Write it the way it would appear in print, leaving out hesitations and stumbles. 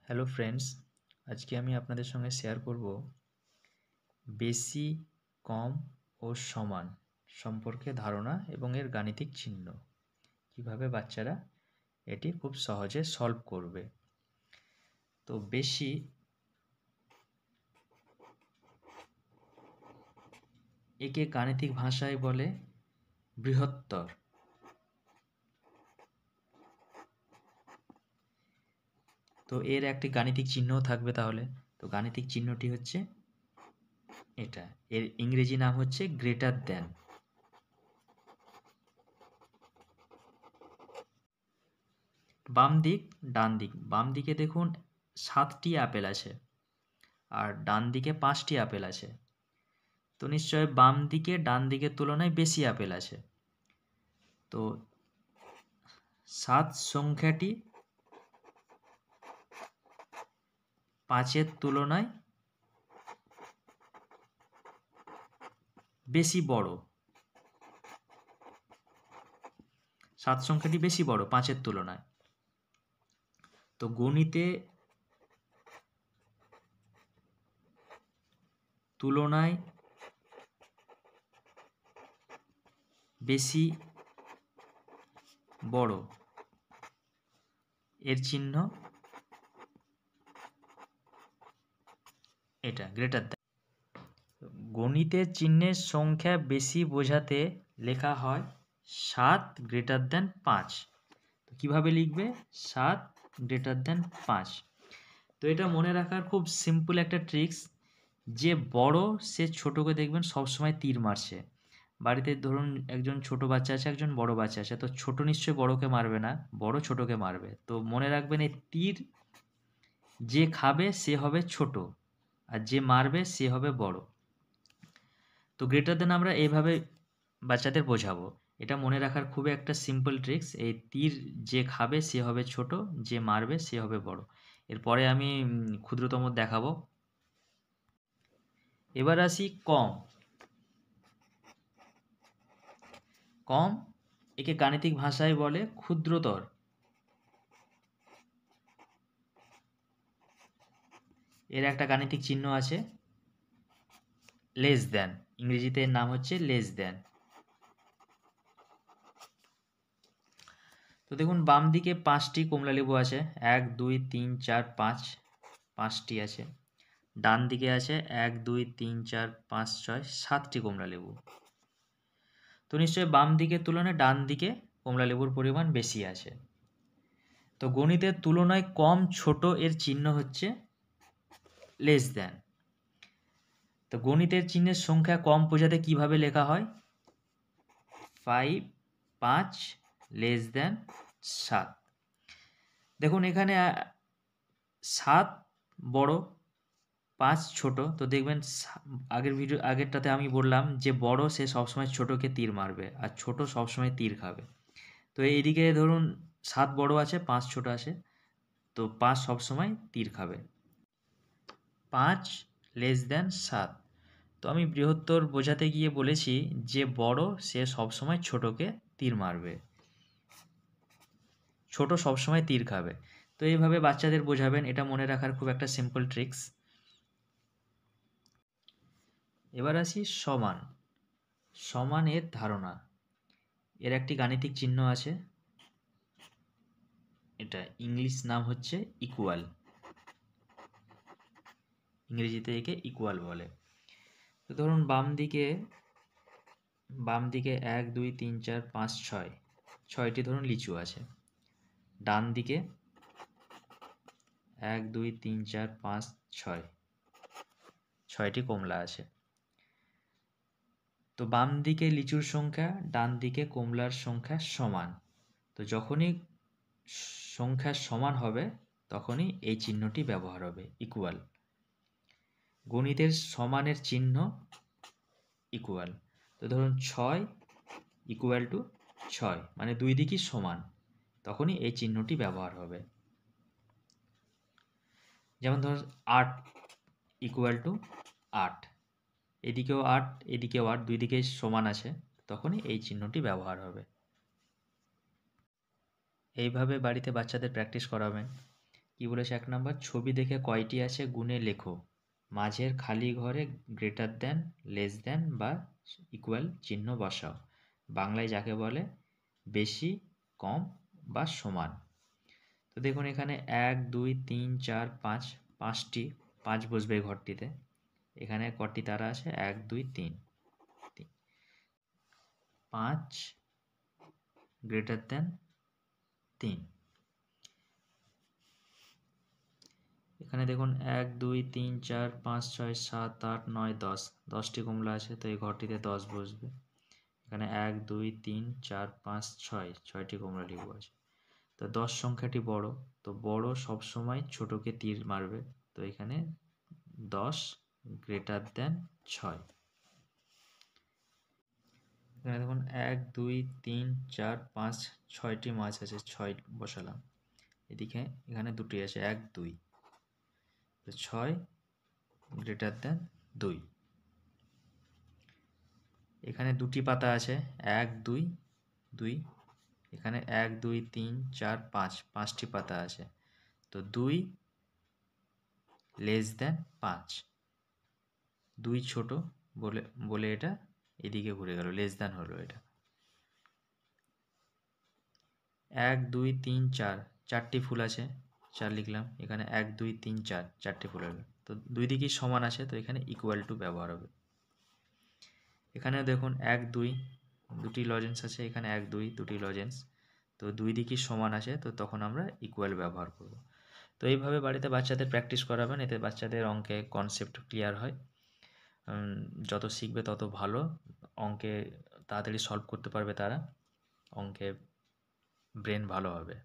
Hello friends, আজকে আমি আপনাদের সঙ্গে শেয়ার করব বেশি, কম ও সমান সম্পর্কে ধারণা এবং এর গাণিতিক চিহ্ন। কিভাবে বাচ্চারা এটি খুব সহজে সলভ করবে। তো বেশি একে গাণিতিক ভাষায় বলে বৃহত্তর। তো এর একটি গাণিতিক চিহ্নও থাকবে তাহলে। তো গাণিতিক চিহ্নটি হচ্ছে এটা। এর ইংরেজি নাম হচ্ছে গ্রেটার দ্যান। বাম দিক, ডান দিক। বাম দিকে দেখুন 7টি আপেল আছে আর ডান দিকে 5টি আপেল আছে। তো নিশ্চয় বাম দিকে ডান দিকের তুলনায় বেশি আপেল আছে। তো 7 সংখ্যাটি 5-এর তুলনায় বেশি বড়। 7 সংখ্যাটি বেশি বড় 5-এর তুলনায়। তো গণিতে তুলনায় বেশি বড় এর চিহ্ন এটা, গ্রেটার দ্যান। গণিতের চিহ্নের সংখ্যা বেশি বোঝাতে লেখা হয় 7 গ্রেটার দ্যান 5। তো কীভাবে লিখবে? 7 গ্রেটার দ্যান 5। তো এটা মনে রাখার খুব সিম্পল একটা ট্রিক্স। যে বড় সে ছোটকে দেখবেন সবসময় তীর মারছে। বাড়িতে ধরুন একজন ছোট বাচ্চা আছে, একজন বড় বাচ্চা আছে। তো ছোট নিশ্চয়ই বড়কে মারবে না, বড় ছোটকে মারবে। তো মনে রাখবেন এই তীর যে খাবে সে হবে ছোট আর যে মারবে সে হবে বড়। তো গ্রেটার দেন আমরা এইভাবে বাচ্চাদের বোঝাবো। এটা মনে রাখার খুবই একটা সিম্পল ট্রিক্স। এই তীর যে খাবে সে হবে ছোট, যে মারবে সে হবে বড়। এরপরে আমি ক্ষুদ্রতম দেখাবো। এবার আসি কম। কম একে গাণিতিক ভাষায় বলে ক্ষুদ্রতর। এর একটা গাণিতিক চিহ্ন আছে লেস দ্যান। ইংরেজিতে এর নাম হচ্ছে লেস দ্যান। তো দেখুন বাম দিকে 5টি কমলালেবু আছে। 1 2 3 4 5, 5টি আছে। ডান দিকে আছে 1 2 3 4 5 6 7টি কমলালেবু। তো নিশ্চয়ই বাম দিকের তুলনায় ডান দিকে কমলালেবুর পরিমাণ বেশি আছে। তো গণিতের তুলনায় কম ছোট এর চিহ্ন হচ্ছে লেস দ্যান। তো গণিতের চিহ্নের সংখ্যা কম বোঝাতে কিভাবে লেখা হয়? 5 5 লেস দ্যান 7। দেখুন এখানে 7 বড়, 5 ছোট। তো দেখবেন আগেরটাতে আমি বললাম যে বড় সে সবসময় ছোটকে তীর মারবে আর ছোট সবসময় তীর খাবে। তো এইদিকে ধরুন 7 বড় আছে, 5 ছোট আছে। তো 5 সবসময় তীর খাবে। 5 লেস দ্যান 7। তো আমি বৃহত্তর বোঝাতে গিয়ে বলেছি যে বড় সে সবসময় ছোটকে তীর মারবে, ছোট সবসময় তীর খাবে। তো এইভাবে বাচ্চাদের বোঝাবেন। এটা মনে রাখার খুব একটা সিম্পল ট্রিক্স। এবার আসি সমান। সমানের ধারণা। এর একটি গাণিতিক চিহ্ন আছে। এটা ইংলিশ নাম হচ্ছে ইকুয়াল। ইংরেজিতে একে ইকুয়াল বলে। তো ধরুন বাম দিকে 1 2 3 4 5 6, 6টি ধরুন লিচু আছে। ডান দিকে 1 2 3 4 5 6, 6টি কমলা আছে। তো বাম দিকে লিচুর সংখ্যা, ডান দিকে কমলার সংখ্যা সমান। তো যখনই সংখ্যা সমান হবে তখনই এই চিহ্নটি ব্যবহার হবে, ইকুয়াল। গণিতের সমানের চিহ্ন ইকুয়াল। তো ধরুন 6 ইকুয়াল টু 6, মানে দুই দিকই সমান, তখনই এই চিহ্নটি ব্যবহার হবে। যেমন ধরুন 8 ইকুয়াল টু 8, এদিকেও 8 এদিকেও 8, দুই দিকেই সমান আছে, তখনই এই চিহ্নটি ব্যবহার হবে। এইভাবে বাড়িতে বাচ্চাদের প্র্যাকটিস করাবেন। কি বলেছে 1 নাম্বার, ছবি দেখে কয়টি আছে গুণে লেখো। মাঝের খালি ঘরে গ্রেটার দ্যান, লেস দ্যান বা ইকুয়াল চিহ্ন বসাও। বাংলায় যাকে বলে বেশি, কম বা সমান। তো দেখুন এখানে 1 2 3 4 5, 5টি 5 বসবে এই ঘরটিতে। এখানে কটি তারা আছে, 1 2 3, 5 গ্রেটার দ্যান 3। এখানে দেখুন 1 2 3 4 5 6 7 8 9 10, 10টি কমলা আছে, তো এই ঘরটিতে 10 বসবে। এখানে 1 2 3 4 5 6, 6টি কমলা লেবু আছে। তো 10 সংখ্যাটি বড়, তো বড় সবসময় ছোটকে তীর মারবে। তো এখানে 10 গ্রেটার দ্যান 6। এখানে দেখুন 1 2 3 4 5, 6টি মাছ আছে, 6 বসালাম। এদিকে এখানে দুটি আছে, 1 2, তো 6 গ্রেটার দ্যান 2। এখানে দুটি পাতা আছে, 1 2 2। এখানে 1 2 3 4 5, 5টি পাতা আছে, তো 2 লেস দ্যান 5। 2 ছোট বলে বলে এটা এদিকে ঘুরে গেল, লেস দ্যান হলো এটা। 1 2 3 4, 4টি ফুল আছে, 4 লিখলাম। এখানে 1 2 3 4, 4টি ফুল হলো। তো দুই দিকেই সমান আছে, তো এখানে ইকুয়াল টু ব্যবহার হবে। এখানে দেখুন 1 2, দুটি লজেন্স আছে, এখানে 1 2, দুটি লজেন্স। তো দুই দিকই সমান আছে, তো তখন আমরা ইকুয়াল ব্যবহার করব। তো এইভাবে বাড়িতে বাচ্চাদের প্র্যাকটিস করাবেন, এতে বাচ্চাদের অঙ্কে কনসেপ্ট ক্লিয়ার হয়। যত শিখবে তত ভালো, অঙ্কে তাড়াতাড়ি সলভ করতে পারবে তারা, অঙ্কে ব্রেন ভালো হবে।